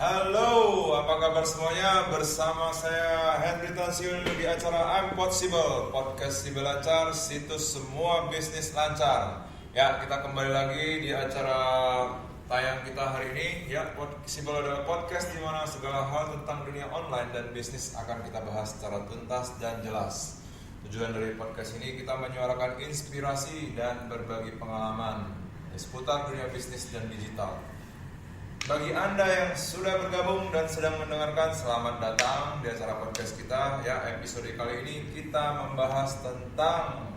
Halo, apa kabar semuanya? Bersama saya Henry Tansiul di acara I'm Possible, podcast Sibil Lancar, situs semua bisnis lancar. Ya, kita kembali lagi di acara tayang kita hari ini. Ya, Possible adalah podcast di mana segala hal tentang dunia online dan bisnis akan kita bahas secara tuntas dan jelas. Tujuan dari podcast ini kita menyuarakan inspirasi dan berbagi pengalaman seputar dunia bisnis dan digital. Bagi Anda yang sudah bergabung dan sedang mendengarkan, selamat datang di acara podcast kita. Ya, episode kali ini kita membahas tentang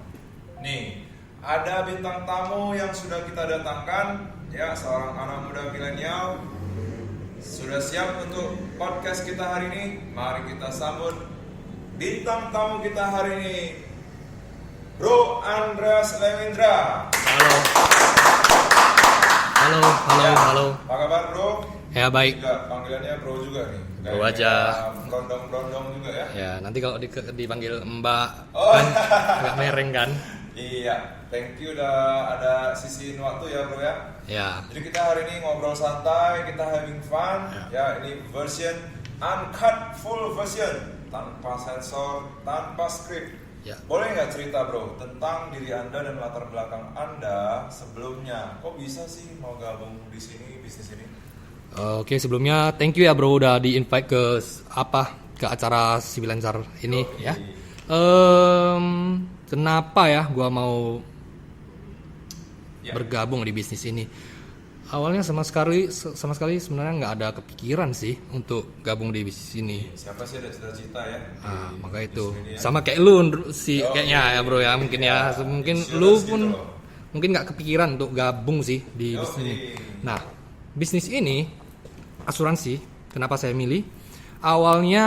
ada bintang tamu yang sudah kita datangkan, ya, seorang anak muda milenial. Sudah siap untuk podcast kita hari ini? Mari kita sambut bintang tamu kita hari ini, Bro Andreas Lewindra. Halo. Apa kabar, Bro? Ya, baik. Juga panggilannya Bro juga nih. Bro aja. Brondong juga ya. Ya, nanti kalau dipanggil Mbak Oh. kan agak mereng kan? Iya, thank you udah ada sisiin waktu ya, Bro ya. Ya. Jadi kita hari ini ngobrol santai, kita having fun. Ya, ini version uncut full version, tanpa sensor, tanpa skrip. Ya. Boleh nggak cerita, Bro, tentang diri Anda dan latar belakang Anda sebelumnya? Kok bisa sih mau gabung di sini, bisnis ini? Oke, sebelumnya thank you ya Bro udah di-invite ke acara Sibil Lancar ini ya. Kenapa ya gua mau bergabung di bisnis ini? Awalnya sama sekali sebenarnya nggak ada kepikiran sih untuk gabung di bisnis ini. Siapa sih ada cita-cita ya? Maka itu sama kayak lu sih kayaknya ya Bro ya, mungkin ya mungkin lu pun gitu mungkin nggak kepikiran untuk gabung sih di bisnis ini. Nah, bisnis ini asuransi. Kenapa saya milih? Awalnya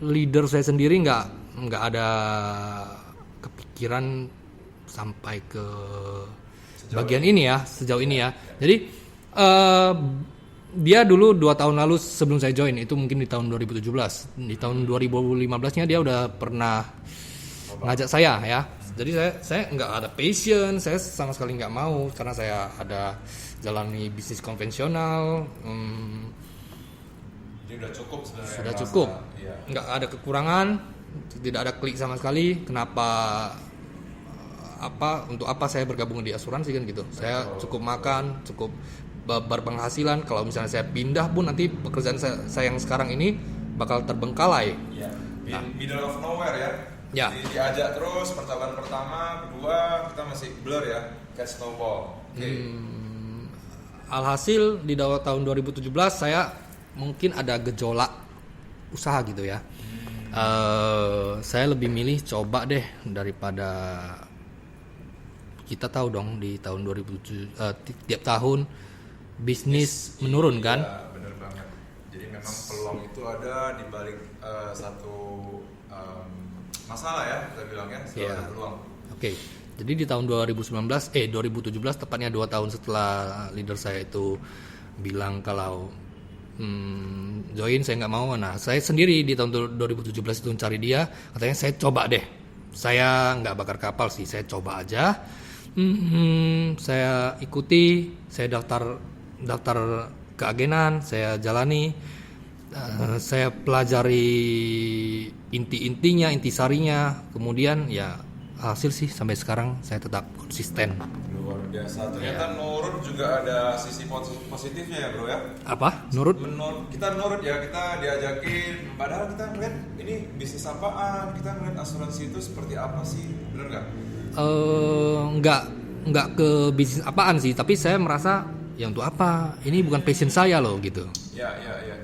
leader saya sendiri nggak ada kepikiran sampai ke bagian ini ya, sejauh ini ya. Jadi dia dulu 2 tahun lalu sebelum saya join, itu mungkin di tahun 2017. Di tahun 2015-nya dia udah pernah ngajak saya ya. Jadi saya nggak ada passion, saya sama sekali nggak mau karena saya ada jalani bisnis konvensional. Jadi udah cukup sebenarnya. Sudah cukup. Nggak ada kekurangan, tidak ada klik sama sekali. Untuk apa saya bergabung di asuransi kan gitu. Saya cukup makan, cukup berpenghasilan. Kalau misalnya saya pindah pun nanti pekerjaan saya yang sekarang ini bakal terbengkalai. Nah, middle of nowhere ya. Jadi diajak terus percobaan pertama, kedua kita masih blur ya, kayak snowball. Alhasil di tahun 2017 saya mungkin ada gejolak usaha gitu ya. Saya lebih milih coba deh daripada kita tahu dong di tahun 2007 tiap tahun bisnis menurun kan? Iya, benar banget. Jadi memang peluang itu ada di balik satu masalah ya, kita bilang ya, ada peluang. Oke. Jadi di tahun 2017 tepatnya 2 tahun setelah leader saya itu bilang kalau join saya nggak mau. Nah, saya sendiri di tahun 2017 itu mencari dia, katanya saya coba deh. Saya nggak bakar kapal sih, saya coba aja. Saya ikuti, saya daftar keagenan, saya jalani, saya pelajari intisarinya, kemudian ya hasil sih sampai sekarang saya tetap konsisten. Luar biasa. Ternyata nurut juga ada sisi positifnya ya, Bro ya. Apa? Nurut? Kita nurut ya, kita diajakin. Padahal kita ngeliat ini bisnis apaan, kita ngeliat asuransi itu seperti apa sih, bener nggak? Nggak ke bisnis apaan sih, tapi saya merasa ya untuk apa? Ini bukan passion saya loh gitu. Ya.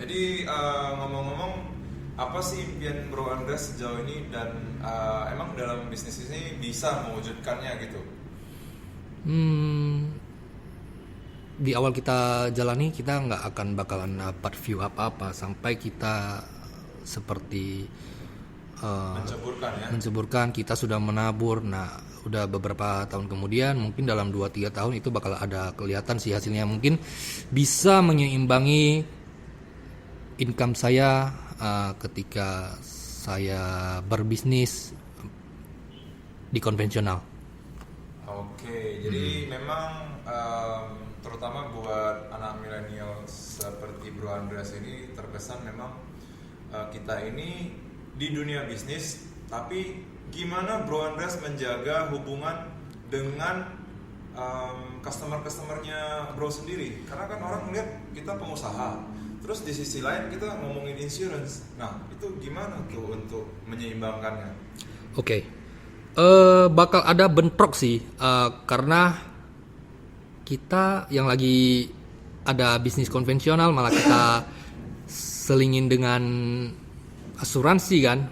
Jadi ngomong-ngomong, apa sih impian Bro Andreas sejauh ini dan emang dalam bisnis ini bisa mewujudkannya gitu? Di awal kita jalani kita nggak akan bakalan dapat view apa-apa sampai kita seperti menceburkan, kita sudah menabur. Nah, udah beberapa tahun kemudian, mungkin dalam 2-3 tahun itu bakal ada kelihatan sih hasilnya. Mungkin bisa menyeimbangi income saya ketika saya berbisnis di konvensional. Oke, jadi memang terutama buat anak milenial seperti Andreas ini terkesan memang kita ini di dunia bisnis, tapi gimana Bro Andreas menjaga hubungan dengan customer-customernya Bro sendiri? Karena kan orang melihat kita pengusaha, terus di sisi lain kita ngomongin insurance. Nah, itu gimana tuh untuk menyeimbangkannya? Oke. Bakal ada bentrok sih, karena kita yang lagi ada bisnis konvensional malah kita selingin dengan asuransi kan.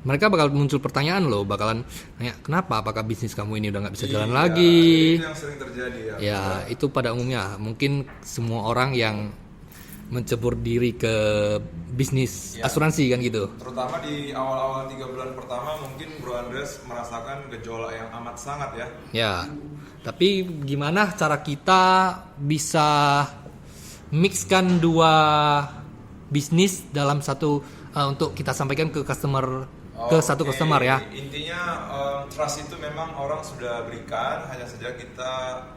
Mereka bakal muncul pertanyaan loh, bakalan nanya kenapa, apakah bisnis kamu ini udah nggak bisa jalan lagi? Itu yang sering terjadi ya. Ya, itu pada umumnya mungkin semua orang yang mencebur diri ke bisnis asuransi kan gitu. Terutama di awal-awal 3 bulan pertama mungkin Bro Andreas merasakan gejolak yang amat sangat ya. Ya, tapi gimana cara kita bisa mixkan dua bisnis dalam satu untuk kita sampaikan ke customer, ke satu customer ya. Intinya trust itu memang orang sudah berikan, hanya saja kita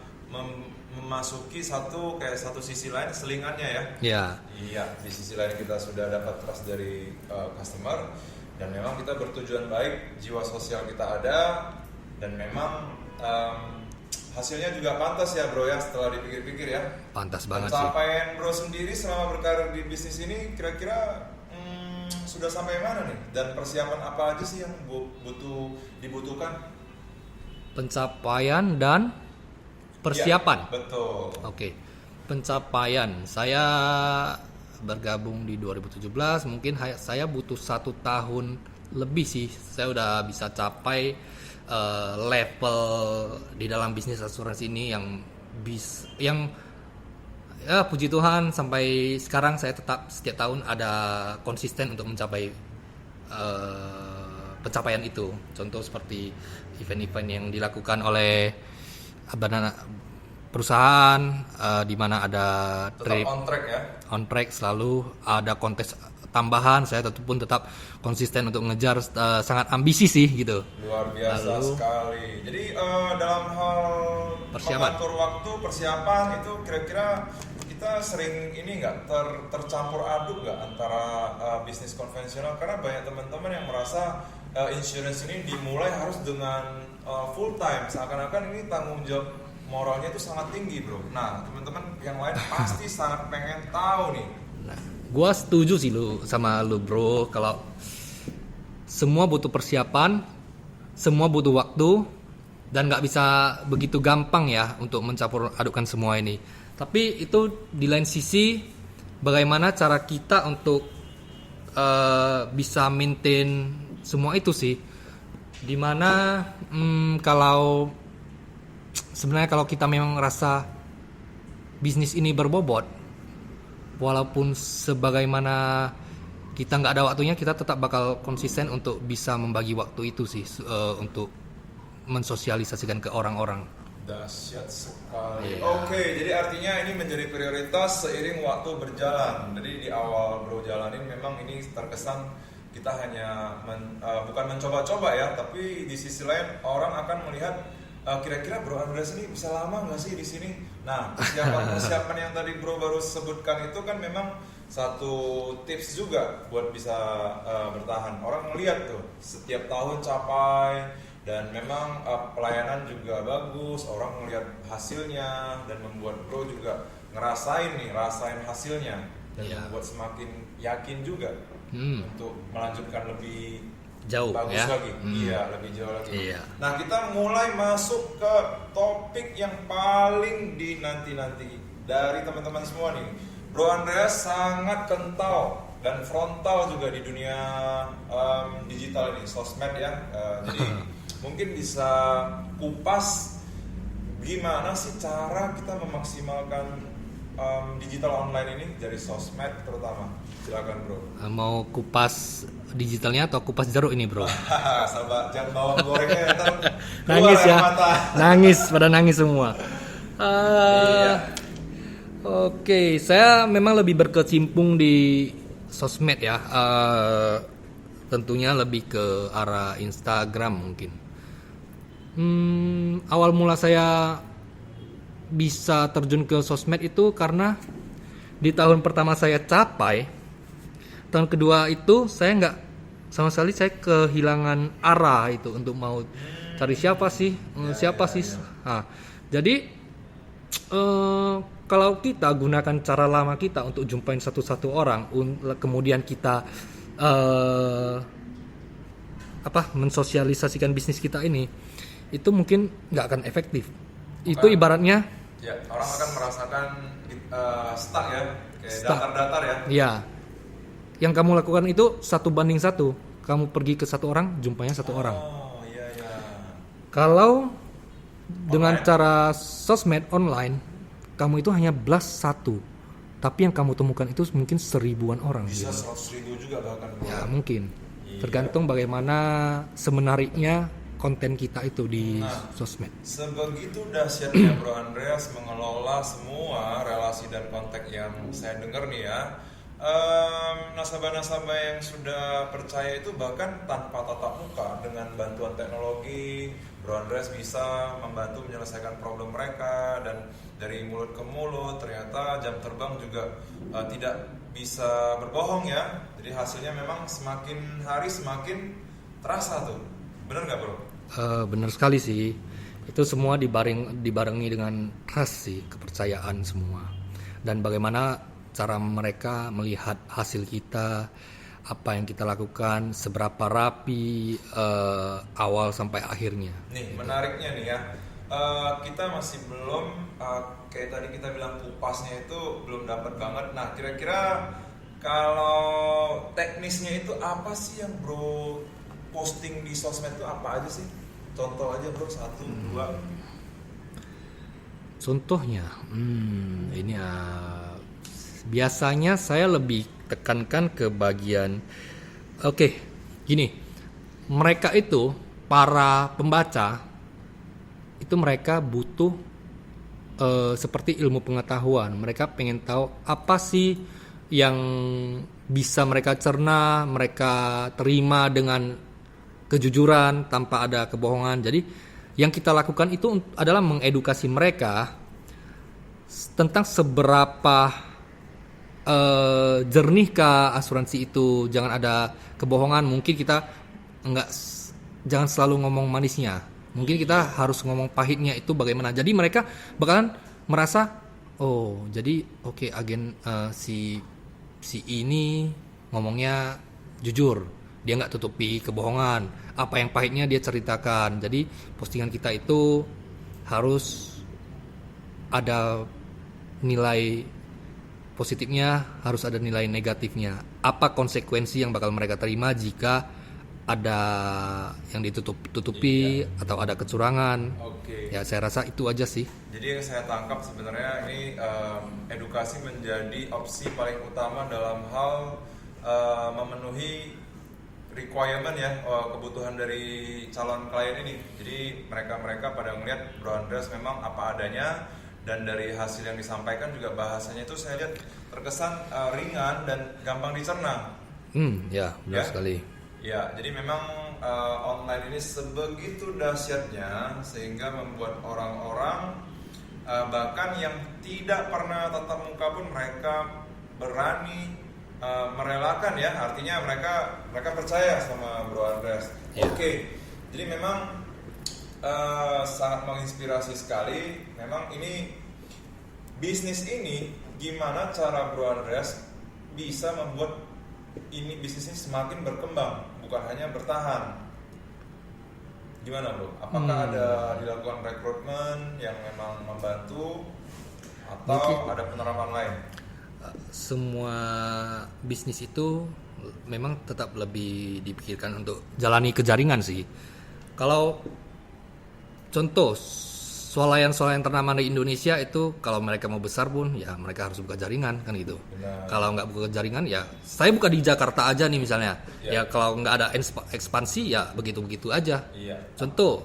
memasuki satu sisi lain selingannya ya. Ya. Iya, di sisi lain kita sudah dapat trust dari customer, dan memang kita bertujuan baik, jiwa sosial kita ada, dan memang hasilnya juga pantas ya Bro ya, setelah dipikir-pikir ya. Pantas banget sih. Pencapaian Bro sendiri selama berkarir di bisnis ini kira-kira sudah sampai mana nih? Dan persiapan apa aja sih yang dibutuhkan? Pencapaian dan persiapan. Ya, betul. Oke. Pencapaian. Saya bergabung di 2017, mungkin saya butuh 1 tahun lebih sih. Saya udah bisa capai level di dalam bisnis asuransi ini yang ya puji Tuhan sampai sekarang saya tetap setiap tahun ada konsisten untuk mencapai pencapaian itu. Contoh seperti event-event yang dilakukan oleh perusahaan, di mana ada trip on track ya. On track, selalu ada kontes tambahan. Saya tetap konsisten untuk mengejar, sangat ambisi sih gitu. Luar biasa sekali. Jadi dalam hal mengatur waktu persiapan itu kira-kira kita sering ini nggak tercampur aduk nggak antara bisnis konvensional, karena banyak teman-teman yang merasa insurance ini dimulai harus dengan full time, seakan-akan ini tanggung jawab moralnya itu sangat tinggi Bro. Nah teman-teman yang lain pasti sangat pengen tahu nih. Nah, gua setuju sih sama lu Bro, kalau semua butuh persiapan, semua butuh waktu, dan nggak bisa begitu gampang ya untuk mencampur adukan semua ini. Tapi itu di lain sisi, bagaimana cara kita untuk bisa maintain semua itu sih. Dimana kalau sebenarnya kalau kita memang ngerasa bisnis ini berbobot, walaupun sebagaimana kita nggak ada waktunya, kita tetap bakal konsisten untuk bisa membagi waktu itu sih, untuk mensosialisasikan ke orang-orang. Dahsyat sekali. Oke, jadi artinya ini menjadi prioritas seiring waktu berjalan. Jadi di awal Bro jalanin memang ini terkesan kita hanya bukan mencoba-coba ya, tapi di sisi lain orang akan melihat kira-kira Bro Andreas ini bisa lama nggak sih di sini. Nah, persiapan yang tadi Bro baru sebutkan itu kan memang satu tips juga buat bisa bertahan. Orang melihat tuh setiap tahun capai, dan memang pelayanan juga bagus, orang melihat hasilnya, dan membuat Bro juga rasain hasilnya, dan membuat semakin yakin juga untuk melanjutkan lebih jauh bagus ya. Lagi. Iya, lebih jauh lagi. Iya. Nah, kita mulai masuk ke topik yang paling dinanti-nanti dari teman-teman semua nih. Bro Andreas sangat kental dan frontal juga di dunia digital ini, sosmed ya. Jadi mungkin bisa kupas gimana sih cara kita memaksimalkan digital online ini dari sosmed terutama. Silakan Bro. Mau kupas digitalnya atau kupas jeruk ini Bro? Sabar, jangan bawa gorengnya ntar Nangis ya, nangis, pada nangis semua. Oke, saya memang lebih berkecimpung di sosmed ya. Tentunya lebih ke arah Instagram mungkin. Awal mula saya bisa terjun ke sosmed itu karena di tahun pertama saya capai, tahun kedua itu saya nggak sama sekali, saya kehilangan arah itu untuk mau cari siapa sih. Nah, jadi kalau kita gunakan cara lama kita untuk jumpain satu-satu orang, kemudian kita mensosialisasikan bisnis kita ini, itu mungkin nggak akan efektif. Itu ibaratnya ya, orang akan merasakan stuck ya, kayak Stuck. datar-datar ya. ya, yang kamu lakukan itu 1:1. Kamu pergi ke satu orang, jumpanya satu orang. Oh iya. Kalau dengan Online. cara sosmed online, kamu itu hanya blast satu, tapi yang kamu temukan itu mungkin 1000-an orang. Bisa 100.000 juga bahkan bro. Ya mungkin, Iya. tergantung bagaimana semenariknya konten kita itu di sosmed. Sebegitu dahsyatnya Bro Andreas mengelola semua relasi dan kontak yang saya dengar nih ya. Nasabah-nasabah yang sudah percaya itu bahkan tanpa tatap muka, dengan bantuan teknologi, Bro Andreas bisa membantu menyelesaikan problem mereka, dan dari mulut ke mulut ternyata jam terbang juga tidak bisa berbohong ya. Jadi hasilnya memang semakin hari semakin terasa tuh. Bener nggak Bro? Benar sekali sih. Itu semua dibarengi dengan trust sih, kepercayaan semua. Dan bagaimana cara mereka melihat hasil kita, apa yang kita lakukan, seberapa rapi awal sampai akhirnya. Nih menariknya nih ya, kita masih belum kayak tadi kita bilang kupasnya itu belum dapat banget. Nah kira-kira kalau teknisnya itu apa sih yang Bro posting di sosmed itu apa aja sih? Contoh aja Bro, 1, 2. Contohnya, ini biasanya saya lebih tekankan ke bagian, gini, mereka itu, para pembaca, itu mereka butuh seperti ilmu pengetahuan. Mereka pengen tahu apa sih yang bisa mereka cerna, mereka terima dengan kejujuran tanpa ada kebohongan. Jadi yang kita lakukan itu adalah mengedukasi mereka tentang seberapa jernihkah asuransi itu, jangan ada kebohongan. Mungkin kita jangan selalu ngomong manisnya, mungkin kita harus ngomong pahitnya itu bagaimana. Jadi mereka bakalan merasa, oh jadi agen si ini ngomongnya jujur, dia nggak tutupi kebohongan, apa yang pahitnya dia ceritakan. Jadi postingan kita itu harus ada nilai positifnya, harus ada nilai negatifnya. Apa konsekuensi yang bakal mereka terima jika ada yang ditutupi atau ada kecurangan. Oke. Ya saya rasa itu aja sih. Jadi yang saya tangkap sebenarnya ini edukasi menjadi opsi paling utama dalam hal memenuhi requirement ya, kebutuhan dari calon klien ini. Jadi mereka pada melihat Bro Andreas memang apa adanya, dan dari hasil yang disampaikan juga bahasanya itu saya lihat terkesan ringan dan gampang dicerna. Ya benar sekali. Ya, jadi memang online ini sebegitu dahsyatnya sehingga membuat orang-orang bahkan yang tidak pernah tatap muka pun mereka berani merelakan ya, artinya mereka percaya sama Bro Andreas. Oke. Jadi memang sangat menginspirasi sekali. Memang ini bisnis ini, gimana cara Bro Andreas bisa membuat ini bisnis ini semakin berkembang, bukan hanya bertahan. Gimana Bro? Apakah ada dilakukan rekrutmen yang memang membantu atau ada penerapan lain? Semua bisnis itu memang tetap lebih dipikirkan untuk jalani ke jaringan sih. Kalau contoh swalayan ternama di Indonesia itu, kalau mereka mau besar pun ya mereka harus buka jaringan kan gitu. Benar. Kalau nggak buka jaringan ya saya buka di Jakarta aja nih misalnya. Ya kalau nggak ada ekspansi ya begitu-begitu aja. Iya. Contoh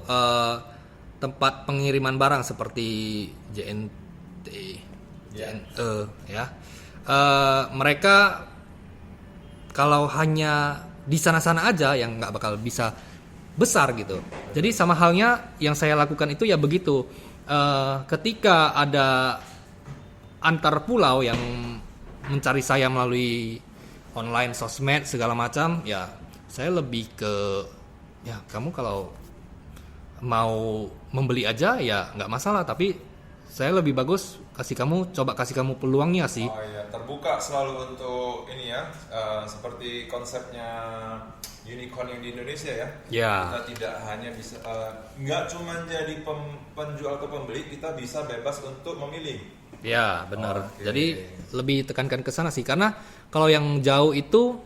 tempat pengiriman barang seperti JNT, JNE ya. Mereka kalau hanya di sana-sana aja yang nggak bakal bisa besar gitu. Jadi sama halnya yang saya lakukan itu ya begitu. Ketika ada antar pulau yang mencari saya melalui online, sosmed segala macam, ya saya lebih ke ya kamu kalau mau membeli aja ya nggak masalah, tapi saya lebih bagus kasih kamu peluangnya sih. Oh iya, terbuka selalu untuk ini ya, seperti konsepnya unicorn yang di Indonesia ya. Ya. Kita tidak hanya bisa, nggak cuma jadi penjual atau pembeli, kita bisa bebas untuk memilih. Ya benar. Oke. Jadi lebih tekankan ke sana sih, karena kalau yang jauh itu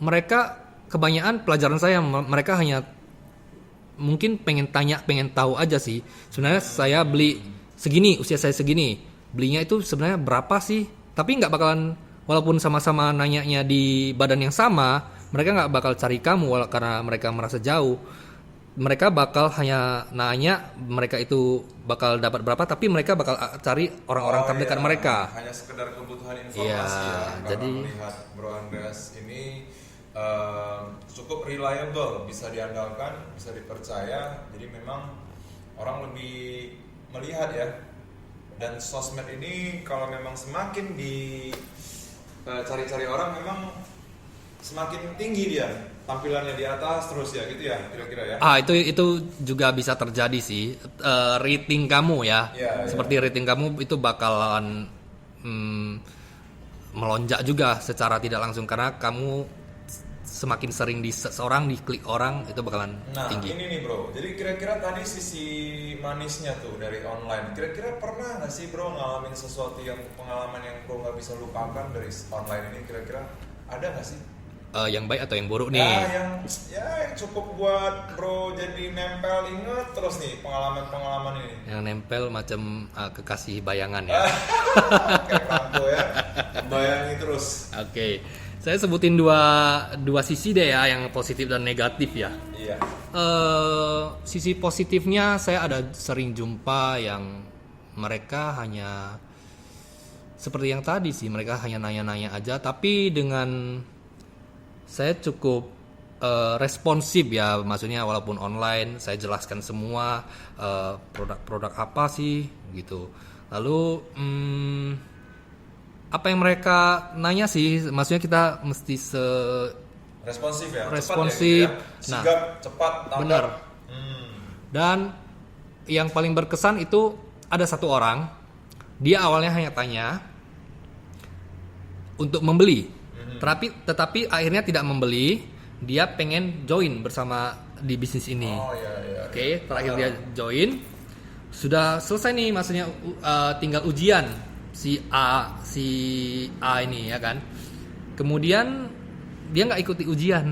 mereka kebanyakan pelajaran saya, mereka hanya mungkin pengen tanya, pengen tahu aja sih. Sebenarnya saya beli segini, usia saya segini, belinya itu sebenarnya berapa sih? Tapi nggak bakalan, walaupun sama-sama nanyanya di badan yang sama, mereka nggak bakal cari kamu karena mereka merasa jauh. Mereka bakal hanya nanya, mereka itu bakal dapat berapa, tapi mereka bakal cari orang-orang terdekat mereka. Hanya sekedar kebutuhan informasi Iya, ya. jadi Karena melihat Bro Andreas ini cukup reliable, bisa diandalkan, bisa dipercaya. Jadi memang orang lebih melihat ya. Dan sosmed ini kalau memang semakin cari-cari orang, memang semakin tinggi dia tampilannya di atas terus ya, gitu ya kira-kira ya. Itu juga bisa terjadi sih. Rating kamu ya, seperti rating kamu itu bakalan melonjak juga secara tidak langsung, karena kamu semakin sering seseorang diklik orang, itu bakalan tinggi. Nah ini nih bro, jadi kira-kira tadi sisi manisnya tuh dari online, kira-kira pernah nggak sih bro ngalamin sesuatu yang pengalaman yang bro nggak bisa lupakan dari online ini, kira-kira ada nggak sih? Yang baik atau yang buruk nih? Yang cukup buat bro jadi nempel, inget terus nih pengalaman-pengalaman ini. Yang nempel macam kekasih bayangan ya. Kayak Rambo ya, bayangi terus. Oke. Saya sebutin dua sisi deh ya, yang positif dan negatif ya. Iya. Sisi positifnya, saya ada sering jumpa yang mereka hanya seperti yang tadi sih, mereka hanya nanya-nanya aja, tapi dengan saya cukup responsif ya, maksudnya walaupun online saya jelaskan semua produk-produk apa sih gitu. Lalu apa yang mereka nanya sih, maksudnya kita mesti responsif ya, responsif, cepat ya, gitu ya. Sigap, cepat, tanggap. Benar. Dan yang paling berkesan itu ada satu orang, dia awalnya hanya tanya untuk membeli, tetapi akhirnya tidak membeli, dia pengen join bersama di bisnis ini. Oke, terakhir dia join, sudah selesai nih, maksudnya tinggal ujian si A ini ya kan. Kemudian dia nggak ikuti ujian,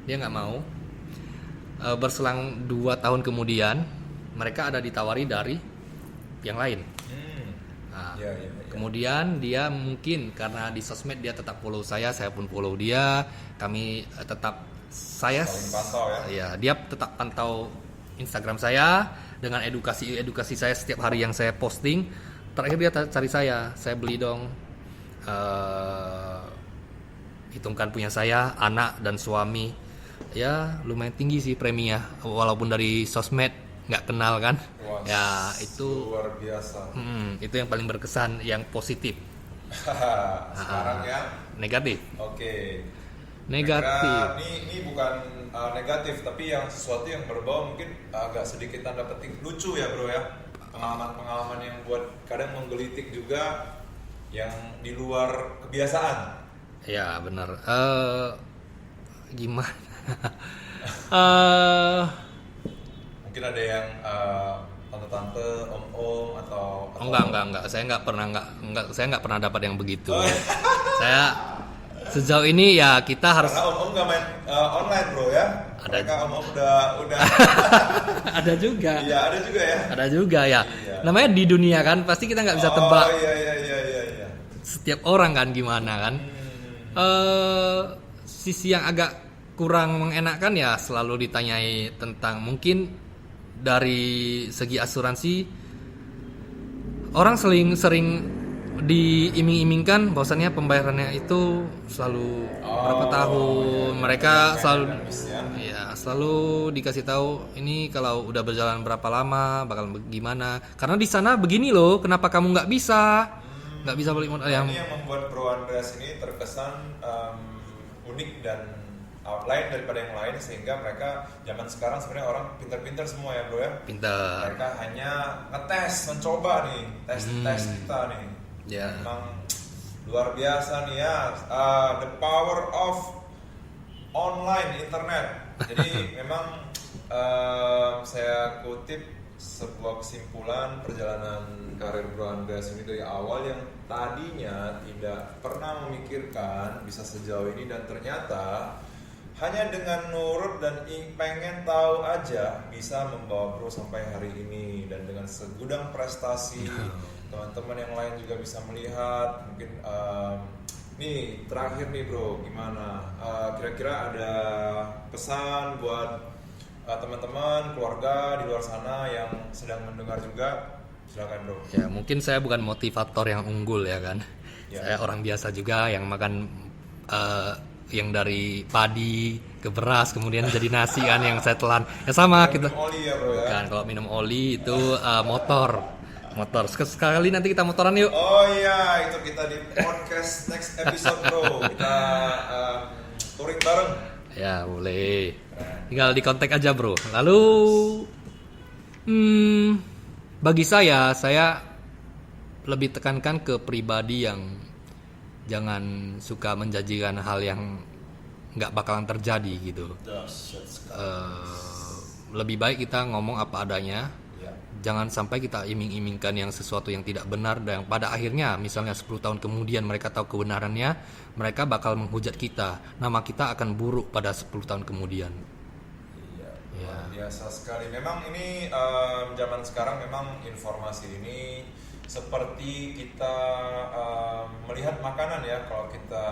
dia nggak mau. Berselang 2 tahun kemudian, mereka ada ditawari dari yang lain. Kemudian dia mungkin karena di sosmed dia tetap follow saya pun follow dia, kami tetap pantau ya, dia tetap pantau Instagram saya dengan edukasi saya setiap hari yang saya posting. Terakhir dia cari saya beli dong. Hitungkan punya saya, anak dan suami, ya lumayan tinggi sih preminya, walaupun dari sosmed nggak kenal kan. Wah, ya itu luar biasa. Itu yang paling berkesan, yang positif. Sekarang yang negatif. Oke. Negatif. Ini bukan negatif, tapi yang sesuatu yang berbau mungkin agak sedikit tanda petik lucu ya bro ya. Pengalaman-pengalaman yang buat kadang menggelitik juga, yang di luar kebiasaan. Ya benar. Gimana? Mungkin ada yang tante-tante, om-om atau enggak. Saya nggak pernah dapat yang begitu. Saya sejauh ini ya kita harus. Karena om-om nggak main online bro ya. Mereka om-om udah. Ada juga. Iya ada juga ya. Ada juga ya. Iya. Namanya di dunia kan, pasti kita nggak bisa tebak. Iya. Setiap orang kan gimana kan. Sisi yang agak kurang mengenakan ya selalu ditanyai tentang, mungkin dari segi asuransi orang sering diiming-imingkan bahwasannya pembayarannya itu selalu berapa tahun. Mereka selalu dikasih tahu ini kalau udah berjalan berapa lama bakal gimana, karena di sana begini loh, kenapa kamu nggak bisa. nggak bisa beli modal yang Ini yang membuat Bro Andreas ini terkesan unik dan lain daripada yang lain, sehingga mereka zaman sekarang sebenarnya orang pintar-pintar semua ya bro ya. pintar. Mereka hanya ngetes, mencoba nih, tes kita nih. Ya. Memang luar biasa nih ya, the power of online internet. Jadi memang saya kutip sebuah kesimpulan perjalanan karir Bro Andreas ini dari awal yang tadinya tidak pernah memikirkan bisa sejauh ini, dan ternyata hanya dengan nurut dan pengen tahu aja bisa membawa Bro sampai hari ini, dan dengan segudang prestasi teman-teman yang lain juga bisa melihat. Mungkin nih terakhir nih Bro, gimana kira-kira ada pesan buat teman-teman keluarga di luar sana yang sedang mendengar juga? Silakan Bro. Ya mungkin saya bukan motivator yang unggul ya kan. Ya. Saya orang biasa juga yang makan yang dari padi ke beras kemudian jadi nasi kan yang saya telan. Ya sama kita. Minum oli ya Bro ya. Kan kalau minum oli itu motor. Sekali nanti kita motoran yuk. Oh iya, itu kita di podcast next episode Bro. Kita touring bareng. Ya boleh. Tinggal di kontak aja bro. Lalu bagi saya lebih tekankan ke pribadi yang jangan suka menjanjikan hal yang nggak bakalan terjadi gitu. Lebih baik kita ngomong apa adanya. Jangan sampai kita iming-imingkan yang sesuatu yang tidak benar, dan pada akhirnya misalnya 10 tahun kemudian mereka tahu kebenarannya, mereka bakal menghujat kita. Nama kita akan buruk pada 10 tahun kemudian. Iya, luar biasa sekali. Memang ini zaman sekarang memang informasi ini seperti kita melihat makanan ya. Kalau kita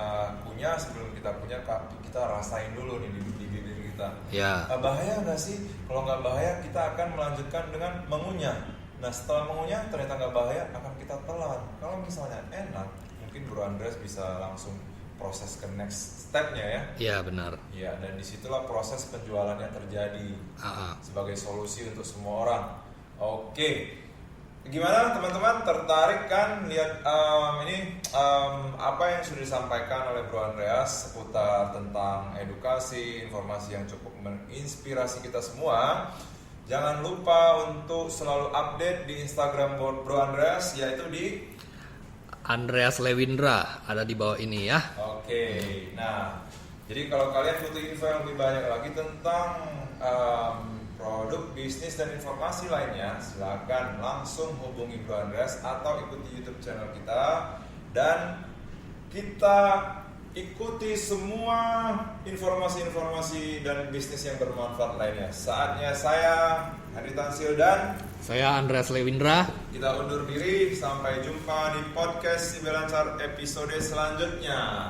punya, sebelum kita punya, kita rasain dulu nih di bibir kita. Ya. Bahaya nggak sih? Kalau nggak bahaya, kita akan melanjutkan dengan mengunyah. Nah setelah mengunyah ternyata nggak bahaya, akan kita telan. Kalau misalnya enak, mungkin Bro Andreas bisa langsung proses ke next stepnya ya. Iya benar. Iya, dan disitulah proses penjualannya terjadi sebagai solusi untuk semua orang. Oke. Gimana teman-teman, tertarik kan lihat apa yang sudah disampaikan oleh Bro Andreas seputar tentang edukasi, informasi yang cukup menginspirasi kita semua. Jangan lupa untuk selalu update di Instagram Bro Andreas, yaitu di Andreas Lewindra, ada di bawah ini ya. Oke. Nah, jadi kalau kalian butuh info yang lebih banyak lagi tentang produk, bisnis, dan informasi lainnya, silakan langsung hubungi Bro Andreas atau ikuti YouTube channel kita, dan kita ikuti semua informasi-informasi dan bisnis yang bermanfaat lainnya. Saatnya saya Henry Tansil dan saya Andreas Lewindra. Kita undur diri, sampai jumpa di podcast Si Belancar episode selanjutnya.